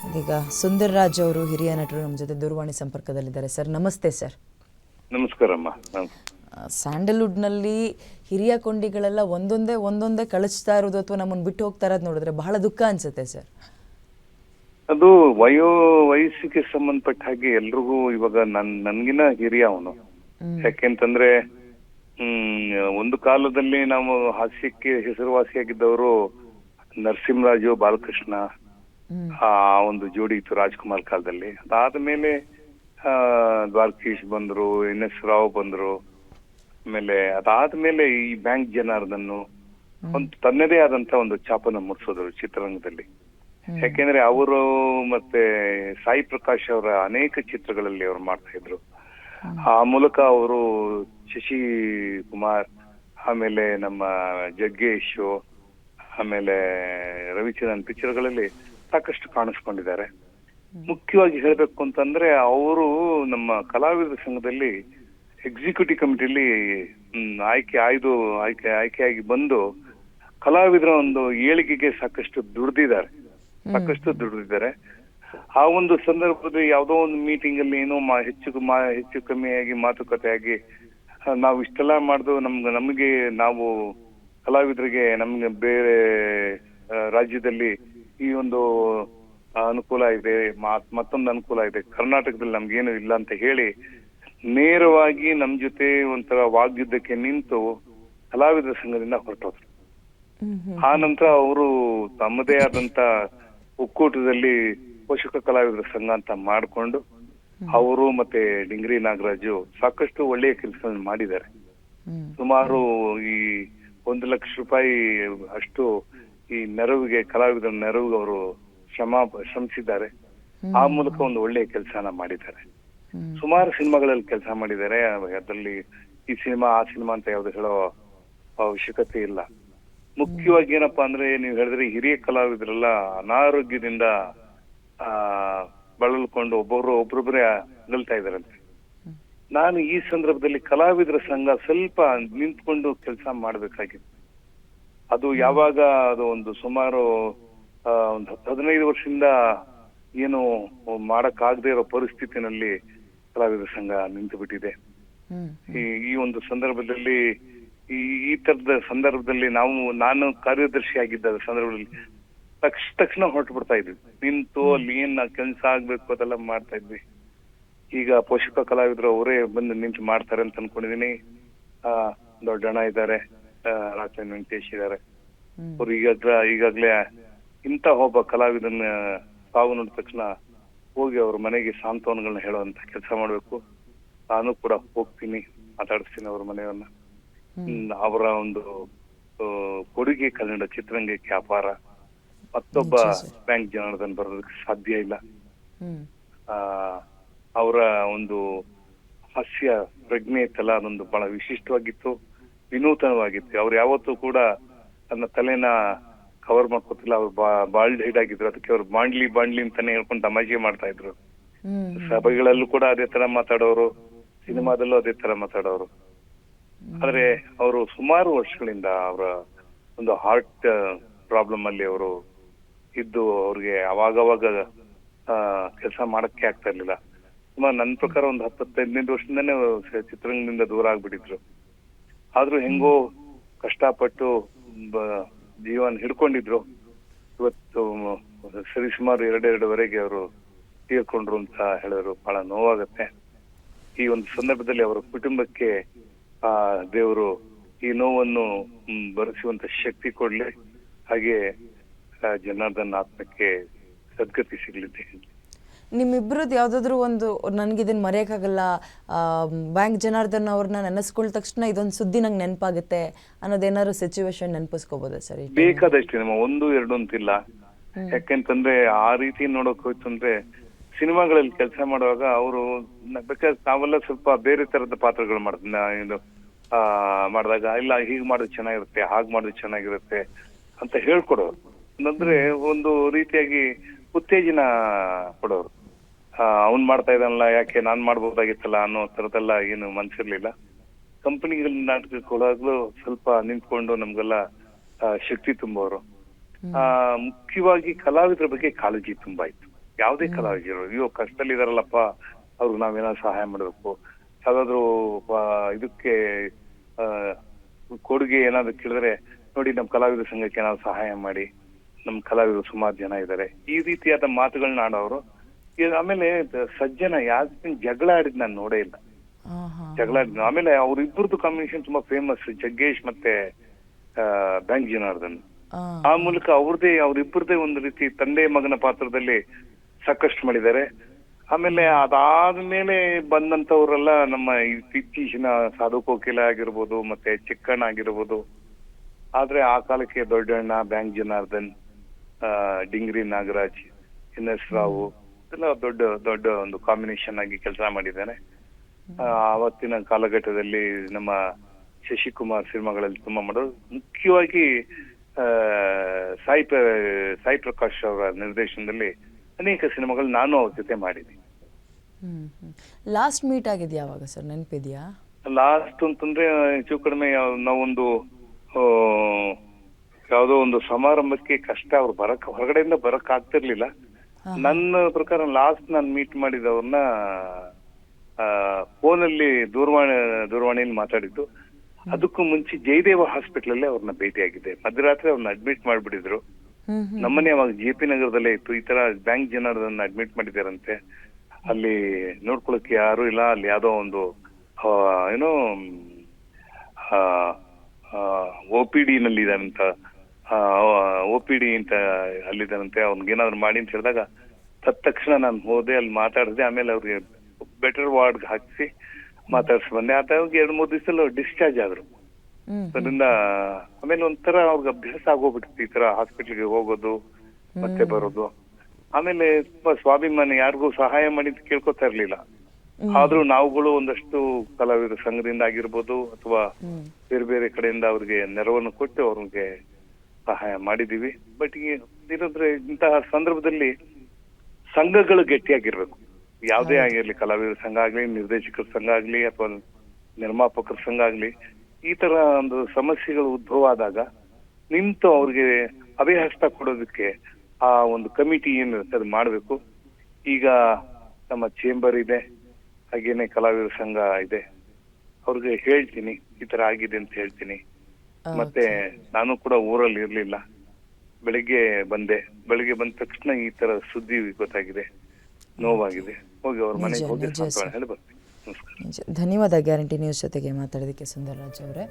ಇದೀಗ ಸುಂದರ್ರಾಜ್ ಅವರು ಹಿರಿಯ ನಟರು ನಮ್ಮ ಜೊತೆ ದೂರವಾಣಿ ಸಂಪರ್ಕದಲ್ಲಿದ್ದಾರೆ. ಸರ್ ನಮಸ್ತೆ. ಸರ್ ನಮಸ್ಕಾರಮ್ಮ. ಸ್ಯಾಂಡಲ್ವುಡ್ನಲ್ಲಿ ಹಿರಿಯ ಕೊಂಡಿಗಳೆಲ್ಲ ಒಂದೊಂದೇ ಕಳಿಸ್ತಾ ಇರೋದು ಅಥವಾ ನಮ್ಮನ್ನು ಬಿಟ್ಟು ಹೋಗ್ತಾ ಇರೋದು ನೋಡಿದ್ರೆ ಬಹಳ ದುಃಖ ಅನ್ಸುತ್ತೆ ಸರ್. ಅದು ವಯಸ್ಸಿಗೆ ಸಂಬಂಧಪಟ್ಟ ಹಾಗೆ ಎಲ್ರಿಗೂ ಇವಾಗ ನನ್ಗಿನ ಹಿರಿಯ ಅವನು. ಯಾಕೆಂತಂದ್ರೆ ಒಂದು ಕಾಲದಲ್ಲಿ ನಾವು ಹಾಸ್ಯಕ್ಕೆ ಹೆಸರುವಾಸಿಯಾಗಿದ್ದವರು ನರಸಿಂಹರಾಜು, ಬಾಲಕೃಷ್ಣ, ಆ ಒಂದು ಜೋಡಿ ಇತ್ತು ರಾಜ್ಕುಮಾರ್ ಕಾಲದಲ್ಲಿ. ಅದಾದ್ಮೇಲೆ ದ್ವಾರಕೀಶ್ ಬಂದ್ರು, NS ರಾವ್ ಬಂದ್ರು. ಆಮೇಲೆ ಅದಾದ್ಮೇಲೆ ಈ ಬ್ಯಾಂಕ್ ಜನಾರ್ದನ್ ಒಂದು ತನ್ನದೇ ಆದಂತ ಒಂದು ಛಾಪನ ಮೂಡಿಸೋದ್ರು ಚಿತ್ರರಂಗದಲ್ಲಿ. ಯಾಕೆಂದ್ರೆ ಅವರು ಮತ್ತೆ ಸಾಯಿ ಪ್ರಕಾಶ್ ಅವರ ಅನೇಕ ಚಿತ್ರಗಳಲ್ಲಿ ಅವ್ರು ಮಾಡ್ತಾ ಇದ್ರು. ಆ ಮೂಲಕ ಅವರು ಶಶಿ ಕುಮಾರ್, ಆಮೇಲೆ ನಮ್ಮ ಜಗ್ಗೇಶ್, ಆಮೇಲೆ ರವಿಚಂದ್ರನ್ ಪಿಕ್ಚರ್ಗಳಲ್ಲಿ ಸಾಕಷ್ಟು ಕಾಣಿಸ್ಕೊಂಡಿದ್ದಾರೆ. ಮುಖ್ಯವಾಗಿ ಹೇಳ್ಬೇಕು ಅಂತಂದ್ರೆ ಅವರು ನಮ್ಮ ಕಲಾವಿದರ ಸಂಘದಲ್ಲಿ ಎಕ್ಸಿಕ್ಯೂಟಿವ್ ಕಮಿಟಿಲಿ ಆಯ್ಕೆಯಾಗಿ ಬಂದು ಕಲಾವಿದರ ಒಂದು ಏಳಿಗೆಗೆ ಸಾಕಷ್ಟು ದುಡಿದಿದ್ದಾರೆ. ಆ ಒಂದು ಸಂದರ್ಭದಲ್ಲಿ ಯಾವುದೋ ಒಂದು ಮೀಟಿಂಗ್ ಅಲ್ಲಿ ಏನೋ ಹೆಚ್ಚು ಕಮ್ಮಿಯಾಗಿ ಮಾತುಕತೆ ಆಗಿ ನಾವು ಇಷ್ಟೆಲ್ಲ ಮಾಡುದು ನಮಗೆ ನಾವು ಕಲಾವಿದರಿಗೆ ನಮ್ಗೆ ಬೇರೆ ರಾಜ್ಯದಲ್ಲಿ ಈ ಒಂದು ಅನುಕೂಲ ಇದೆ, ಮತ್ತೊಂದು ಅನುಕೂಲ ಇದೆ, ಕರ್ನಾಟಕದಲ್ಲಿ ನಮ್ಗೇನು ಇಲ್ಲ ಅಂತ ಹೇಳಿ ನೇರವಾಗಿ ನಮ್ ಜೊತೆ ಒಂಥರ ವಾಗ್ಯುದ್ಧಕ್ಕೆ ನಿಂತು ಕಲಾವಿದರ ಸಂಘದಿಂದ ಹೊರಟೋದ್ರು. ಆ ನಂತರ ಅವರು ತಮ್ಮದೇ ಆದಂತ ಒಕ್ಕೂಟದಲ್ಲಿ ಪೋಷಕ ಕಲಾವಿದರ ಸಂಘ ಅಂತ ಮಾಡ್ಕೊಂಡು ಅವರು ಮತ್ತೆ ಡಿಂಗ್ರಿ ನಾಗರಾಜು ಸಾಕಷ್ಟು ಒಳ್ಳೆಯ ಕೆಲಸ ಮಾಡಿದ್ದಾರೆ. ಸುಮಾರು ಈ 1 ಲಕ್ಷ ರೂಪಾಯಿ ಅಷ್ಟು ಈ ನೆರವಿಗೆ, ಕಲಾವಿದರ ನೆರವಿಗೆ ಅವರು ಶ್ರಮಿಸಿದ್ದಾರೆ. ಆ ಮೂಲಕ ಒಂದು ಒಳ್ಳೆಯ ಕೆಲಸನ ಮಾಡಿದ್ದಾರೆ. ಸುಮಾರು ಸಿನಿಮಾಗಳಲ್ಲಿ ಕೆಲಸ ಮಾಡಿದ್ದಾರೆ. ಅದರಲ್ಲಿ ಈ ಸಿನಿಮಾ ಆ ಸಿನಿಮಾ ಅಂತ ಯಾವ್ದು ಹೇಳೋ ಅವಶ್ಯಕತೆ ಇಲ್ಲ. ಮುಖ್ಯವಾಗಿ ಏನಪ್ಪಾ ಅಂದ್ರೆ, ನೀವು ಹೇಳಿದ್ರೆ ಹಿರಿಯ ಕಲಾವಿದರೆಲ್ಲ ಅನಾರೋಗ್ಯದಿಂದ ಬಳಲ್ಕೊಂಡು ಒಬ್ಬೊಬ್ಬರೇ ಅಗಲ್ತಾ ಇದಾರಂತೆ. ನಾನು ಈ ಸಂದರ್ಭದಲ್ಲಿ ಕಲಾವಿದರ ಸಂಘ ಸ್ವಲ್ಪ ನಿಂತ್ಕೊಂಡು ಕೆಲಸ ಮಾಡ್ಬೇಕಾಗಿತ್ತು. ಅದು ಯಾವಾಗ ಅದು ಒಂದು ಸುಮಾರು ಒಂದು 15 ವರ್ಷದಿಂದ ಏನು ಮಾಡಕ್ಕಾಗದೇ ಇರೋ ಪರಿಸ್ಥಿತಿನಲ್ಲಿ ಕಲಾವಿದರ ಸಂಘ ನಿಂತು ಬಿಟ್ಟಿದೆ. ಈ ಒಂದು ಸಂದರ್ಭದಲ್ಲಿ ಈ ತರದ ಸಂದರ್ಭದಲ್ಲಿ ನಾನು ಕಾರ್ಯದರ್ಶಿ ಆಗಿದ್ದ ಸಂದರ್ಭದಲ್ಲಿ ತಕ್ಷಣ ಹೊರಟು ಬಿಡ್ತಾ ಇದ್ವಿ. ನಿಂತು ಅಲ್ಲಿ ಏನ್ ಕೆಲಸ ಆಗ್ಬೇಕು ಅದೆಲ್ಲ ಮಾಡ್ತಾ ಇದ್ವಿ. ಈಗ ಪೋಷಕ ಕಲಾವಿದರು ಅವರೇ ಬಂದು ನಿಂತು ಮಾಡ್ತಾರೆ ಅಂತ ಅನ್ಕೊಂಡಿದೀನಿ. ದೊಡ್ಡಣ್ಣ ಇದ್ದಾರೆ, ರಾಜನ್ ವೆಂಕಟೇಶ್ ಇದ್ದಾರೆ. ಅವ್ರು ಈಗಾಗ್ಲೇ ಇಂತ ಒಬ್ಬ ಕಲಾವಿದನ್ನ ಸಾವು ನೋಡಿದ ತಕ್ಷಣ ಹೋಗಿ ಅವ್ರ ಮನೆಗೆ ಸಾಂತ್ವನಗಳನ್ನ ಹೇಳುವಂತ ಕೆಲಸ ಮಾಡ್ಬೇಕು. ನಾನು ಕೂಡ ಹೋಗ್ತೀನಿ, ಮಾತಾಡಿಸ್ತೀನಿ ಅವ್ರ ಮನೆಯವ್ರನ್ನ. ಅವರ ಒಂದು ಕೊಡುಗೆ ಕನ್ನಡ ಚಿತ್ರರಂಗಕ್ಕೆ ಅಪಾರ. ಮತ್ತೊಬ್ಬ ಬ್ಯಾಂಕ್ ಜನಾರ್ದನ್ ಬರೋದಕ್ಕೆ ಸಾಧ್ಯ ಇಲ್ಲ. ಅವರ ಒಂದು ಹಾಸ್ಯ ಪ್ರಜ್ಞೆ ಇತ್ತಲ್ಲ, ಅದೊಂದು ಬಹಳ ವಿಶಿಷ್ಟವಾಗಿತ್ತು, ವಿನೂತನವಾಗಿತ್ತು. ಅವ್ರು ಯಾವತ್ತೂ ಕೂಡ ತನ್ನ ತಲೆನ ಕವರ್ ಮಾಡ್ಕೋತಿಲ್ಲ. ಅವ್ರು ಬಾಲ್ಡ್ ಹೆಡ್ ಆಗಿದ್ರು, ಅದಕ್ಕೆ ಅವ್ರು ಬಾಂಡ್ಲಿ ಅಂತಾನೆ ಹೇಳ್ಕೊಂಡು ತಮಾಷೆ ಮಾಡ್ತಾ ಇದ್ರು. ಸಭೆಗಳಲ್ಲೂ ಕೂಡ ಅದೇ ತರ ಮಾತಾಡೋರು, ಸಿನಿಮಾದಲ್ಲೂ ಅದೇ ತರ ಮಾತಾಡೋರು. ಆದ್ರೆ ಅವರು ಸುಮಾರು ವರ್ಷಗಳಿಂದ ಅವರ ಒಂದು ಹಾರ್ಟ್ ಪ್ರಾಬ್ಲಮ್ ಅಲ್ಲಿ ಅವರು ಇದ್ದು ಅವ್ರಿಗೆ ಅವಾಗವಾಗ ಕೆಲಸ ಮಾಡಕ್ಕೆ ಆಗ್ತಾ ಇರ್ಲಿಲ್ಲ. ಸುಮಾರು ನನ್ನ ಪ್ರಕಾರ ಒಂದು 10-15 ವರ್ಷದಿಂದಾನೇ ಚಿತ್ರರಂಗದಿಂದ ದೂರ ಆಗ್ಬಿಟ್ಟಿದ್ರು. ಆದ್ರೂ ಹೆಂಗೋ ಕಷ್ಟಪಟ್ಟು ಜೀವನ ಹಿಡ್ಕೊಂಡಿದ್ರು. ಇವತ್ತು ಸರಿಸುಮಾರು 2-2.5 ಅವರು ತೀರ್ಕೊಂಡ್ರು ಅಂತ ಹೇಳಿದ್ರು. ಬಹಳ ನೋವಾಗತ್ತೆ. ಈ ಒಂದು ಸಂದರ್ಭದಲ್ಲಿ ಅವರ ಕುಟುಂಬಕ್ಕೆ ದೇವರು ಈ ನೋವನ್ನು ಭರಿಸುವಂತ ಶಕ್ತಿ ಕೊಡ್ಲಿ. ಹಾಗೆ ಜನಾರ್ದನ್ ಆತ್ಮಕ್ಕೆ ಸದ್ಗತಿ ಸಿಗ್ಲಿದೆ. ನಿಮ್ಮಿಬ್ಬರದ್ದು ಯಾವ್ದಾದ್ರು ಒಂದು ನನ್ಗಿದನ್ನ ಮರೆಯಕ್ಕಾಗಲ್ಲ, ಬ್ಯಾಂಕ್ ಜನಾರ್ದನ್ ಅವ್ರನ್ನ ನೆನೆಸ್ಕೊಳ್ಳ ತಕ್ಷಣ ಇದೊಂದು ಸುದ್ದಿ ನಂಗೆ ನೆನಪಾಗುತ್ತೆ ಅನ್ನೋದೇನಾದ್ರು ಸಿಚುವೇಶನ್ ನೆನಪಿಸ್ಕೋಬೋದಾ ಸರ್? ಬೇಕಾದಷ್ಟೇ ನಮ್ಮ 1-2 ಅಂತಿಲ್ಲ. ಯಾಕೆಂತಂದ್ರೆ ಆ ರೀತಿ ನೋಡಕ್ ಹೋಯ್ತು ಅಂದ್ರೆ ಸಿನಿಮಾಗಳಲ್ಲಿ ಕೆಲಸ ಮಾಡುವಾಗ ಅವರು ಬೇಕಾದ್ರೆ ನಾವೆಲ್ಲ ಸ್ವಲ್ಪ ಬೇರೆ ತರದ ಪಾತ್ರಗಳು ಮಾಡಿದಾಗ ಇಲ್ಲ ಹೀಗ್ ಮಾಡೋದು ಚೆನ್ನಾಗಿರುತ್ತೆ, ಹಾಗ್ ಮಾಡೋದು ಚೆನ್ನಾಗಿರುತ್ತೆ ಅಂತ ಹೇಳ್ಕೊಡೋರು. ಅಂದ್ರೆ ಒಂದು ರೀತಿಯಾಗಿ ಉತ್ತೇಜನ ಕೊಡೋರು. ಅವ್ನ್ ಮಾಡ್ತಾ ಇದ್ದಾನಲ್ಲ, ಯಾಕೆ ನಾನ್ ಮಾಡ್ಬೋದಾಗಿತ್ತಲ್ಲ ಅನ್ನೋ ತರದೆಲ್ಲ ಏನು ಮನ್ಸಿರ್ಲಿಲ್ಲ. ಕಂಪನಿಗಳ ನಾಟಕಕ್ಕೆ ಹೋದಾಗ್ಲೂ ಸ್ವಲ್ಪ ನಿಂತ್ಕೊಂಡು ನಮ್ಗೆಲ್ಲ ಶಕ್ತಿ ತುಂಬೋರು. ಮುಖ್ಯವಾಗಿ ಕಲಾವಿದರ ಬಗ್ಗೆ ಕಾಳಜಿ ತುಂಬಾ ಇತ್ತು. ಯಾವುದೇ ಕಲಾವಿದರು ಅಯ್ಯೋ ಕಷ್ಟದಲ್ಲಿದಾರಲ್ಲಪ್ಪ ಅವ್ರಿಗೆ ನಾವೇನಾದ್ರು ಸಹಾಯ ಮಾಡ್ಬೇಕು, ಯಾವ್ದಾದ್ರು ಇದಕ್ಕೆ ಕೊಡುಗೆ ಏನಾದ್ರು ಕೇಳಿದ್ರೆ ನೋಡಿ ನಮ್ಮ ಕಲಾವಿದರ ಸಂಘಕ್ಕೆ ಏನಾದ್ರು ಸಹಾಯ ಮಾಡಿ, ನಮ್ ಕಲಾವಿದರು ಸುಮಾರು ಜನ ಇದ್ದಾರೆ, ಈ ರೀತಿಯಾದ ಮಾತುಗಳನ್ನ ಆಡೋರು. ಆಮೇಲೆ ಸಜ್ಜನ ಯಾಕೆ ಜಗಳ ಆಡಿದ್ ನಾನು ನೋಡೇ ಇಲ್ಲ, ಜಗಳ ಆಡಿದ್. ಆಮೇಲೆ ಅವ್ರಿಬ್ಬರದ್ದು ಕಾಂಬಿನೇಷನ್ ತುಂಬಾ ಫೇಮಸ್, ಜಗ್ಗೇಶ್ ಮತ್ತೆ ಬ್ಯಾಂಕ್ ಜನಾರ್ದನ್. ಆ ಮೂಲಕ ಅವ್ರಿಬ್ಬರದೇ ಒಂದು ರೀತಿ ತಂದೆ ಮಗನ ಪಾತ್ರದಲ್ಲಿ ಸಾಕಷ್ಟು ಮಾಡಿದ್ದಾರೆ. ಆಮೇಲೆ ಅದಾದ್ಮೇಲೆ ಬಂದಂತವ್ರೆಲ್ಲ ನಮ್ಮ ಇತ್ತೀಚಿನ ಸಾಧು ಕೋಕಿಲ ಆಗಿರ್ಬೋದು, ಮತ್ತೆ ಚಿಕ್ಕಣ್ಣ ಆಗಿರ್ಬೋದು. ಆದ್ರೆ ಆ ಕಾಲಕ್ಕೆ ದೊಡ್ಡಣ್ಣ, ಬ್ಯಾಂಕ್ ಜನಾರ್ದನ್, ಡಿಂಗ್ರಿ ನಾಗರಾಜ್, ಎನ್.ಎಸ್. ರಾವು ಎಲ್ಲ ದೊಡ್ಡ ದೊಡ್ಡ ಒಂದು ಕಾಂಬಿನೇಷನ್ ಆಗಿ ಕೆಲಸ ಮಾಡಿದ್ದಾನೆ. ಆವತ್ತಿನ ಕಾಲಘಟ್ಟದಲ್ಲಿ ನಮ್ಮ ಶಶಿಕುಮಾರ್ ಸಿನಿಮಾಗಳಲ್ಲಿ ತುಂಬಾ ಮಾಡೋರು. ಮುಖ್ಯವಾಗಿ ಸಾಯಿ ಪ್ರಕಾಶ್ ಅವರ ನಿರ್ದೇಶನದಲ್ಲಿ ಅನೇಕ ಸಿನಿಮಾಗಳು ನಾನು ಅವ್ರ ಜೊತೆ ಮಾಡಿದ್ದೀನಿ. ಲಾಸ್ಟ್ ಮೀಟ್ ಆಗಿದ್ ಯಾವಾಗ ಸರ್, ನೆನಪಿದ್ಯಾ? ಲಾಸ್ಟ್ ಅಂತಂದ್ರೆ ಹೆಚ್ಚು ಕಡಿಮೆ ನಾವೊಂದು ಯಾವುದೋ ಒಂದು ಸಮಾರಂಭಕ್ಕೆ ಕಷ್ಟ ಅವ್ರು ಹೊರಗಡೆಯಿಂದ ಬರಕ್ ಆಗ್ತಿರ್ಲಿಲ್ಲ. ನನ್ನ ಪ್ರಕಾರ ಲಾಸ್ಟ್ ನಾನು ಮೀಟ್ ಮಾಡಿದವ್ರನ್ನ ಫೋನಲ್ಲಿ ದೂರವಾಣಿಯಲ್ಲಿ ಮಾತಾಡಿದ್ದು. ಅದಕ್ಕೂ ಮುಂಚೆ ಜಯದೇವ ಹಾಸ್ಪಿಟಲ್ ಅಲ್ಲೇ ಅವ್ರನ್ನ ಭೇಟಿಯಾಗಿದೆ. ಮಧ್ಯರಾತ್ರಿ ಅವ್ರನ್ನ ಅಡ್ಮಿಟ್ ಮಾಡ್ಬಿಟ್ಟಿದ್ರು. ನಮ್ಮನೆ ಅವಾಗ JP ನಗರದಲ್ಲೇ ಇತ್ತು. ಈ ತರ ಬ್ಯಾಂಕ್ ಜನರನ್ನ ಅಡ್ಮಿಟ್ ಮಾಡಿದಾರಂತೆ. ಅಲ್ಲಿ ನೋಡ್ಕೊಳಕ್ಕೆ ಯಾರು ಇಲ್ಲ. ಅಲ್ಲಿ ಯಾವ್ದೋ ಒಂದು ಏನೋ OPD ನಲ್ಲಿ ಇದಾರಂತ, OPD ಅಂತ ಅಲ್ಲಿದ್ದಾರಂತೆ. ಅವ್ನಿಗೇನಾದ್ರು ಮಾಡಿ ಅಂತ ಹೇಳಿದಾಗ ತಕ್ಷಣ ನಾನು ಹೋದೆ, ಅಲ್ಲಿ ಮಾತಾಡಿದೆ. ಆಮೇಲೆ ಅವ್ರಿಗೆ ಬೆಟರ್ ವಾರ್ಡ್ ಹಾಕಿಸಿ ಮಾತಾಡ್ಸಿ ಬಂದೆ. ಆತವ್ರಿಗೆ 2-3 ದಿವಸದಲ್ಲಿ ಡಿಸ್ಚಾರ್ಜ್ ಆದ್ರು. ಅದರಿಂದ ಆಮೇಲೆ ಒಂಥರ ಅವ್ರಿಗೆ ಅಭ್ಯಾಸ ಆಗೋಗ್ಬಿಟ್ಟಿತ್ತು ಈ ತರ ಹಾಸ್ಪಿಟ್ಲ್ಗೆ ಹೋಗೋದು ಮತ್ತೆ ಬರೋದು. ಆಮೇಲೆ ತುಂಬಾ ಸ್ವಾಭಿಮಾನಿ, ಯಾರಿಗೂ ಸಹಾಯ ಮಾಡಿ ಕೇಳ್ಕೊತಾ ಇರ್ಲಿಲ್ಲ. ಆದ್ರೂ ನಾವುಗಳು ಒಂದಷ್ಟು ಕಲಾವಿದರ ಸಂಘದಿಂದ ಆಗಿರ್ಬೋದು ಅಥವಾ ಬೇರೆ ಬೇರೆ ಕಡೆಯಿಂದ ಅವ್ರಿಗೆ ನೆರವನ್ನು ಕೊಟ್ಟು ಅವ್ರಿಗೆ ಸಹಾಯ ಮಾಡಿದೀವಿ. ಬಟ್ ಇರೋದ್ರೆ ಇಂತಹ ಸಂದರ್ಭದಲ್ಲಿ ಸಂಘಗಳು ಗಟ್ಟಿಯಾಗಿರ್ಬೇಕು. ಯಾವುದೇ ಆಗಿರ್ಲಿ, ಕಲಾವಿದರ ಸಂಘ ಆಗ್ಲಿ, ನಿರ್ದೇಶಕರ ಸಂಘ ಆಗ್ಲಿ ಅಥವಾ ನಿರ್ಮಾಪಕರ ಸಂಘ ಆಗ್ಲಿ, ಈ ತರ ಒಂದು ಸಮಸ್ಯೆಗಳು ಉದ್ಭವ ಆದಾಗ ನಿಂತು ಅವ್ರಿಗೆ ಅಭಯಹಸ್ತ ಕೊಡೋದಕ್ಕೆ ಆ ಒಂದು ಕಮಿಟಿ ಏನಿರುತ್ತೆ ಅದು ಮಾಡ್ಬೇಕು. ಈಗ ನಮ್ಮ ಚೇಂಬರ್ ಇದೆ, ಹಾಗೇನೆ ಕಲಾವಿದರ ಸಂಘ ಇದೆ. ಅವ್ರಿಗೆ ಹೇಳ್ತೀನಿ ಈ ತರ ಆಗಿದೆ ಅಂತ ಹೇಳ್ತೀನಿ. ಮತ್ತೆ ನಾನು ಕೂಡ ಊರಲ್ಲಿ ಇರ್ಲಿಲ್ಲ, ಬೆಳಿಗ್ಗೆ ಬಂದ ತಕ್ಷಣ ಈ ತರ ಸುದ್ದಿ ಗೊತ್ತಾಗಿದೆ, ನೋವಾಗಿದೆ. ಹೋಗಿ ಅವ್ರ ಮನೆಗೆ ಹೋಗಿ ಸಾಂತ್ವನ ಹೇಳಿ ಬರ್ತೀನಿ. ನಮಸ್ಕಾರ. ಧನ್ಯವಾದ ಗ್ಯಾರಂಟಿ ನ್ಯೂಸ್ ಜೊತೆಗೆ ಮಾತಾಡೋದಕ್ಕೆ ಸುಂದರರಾಜ್ ಅವರೇ.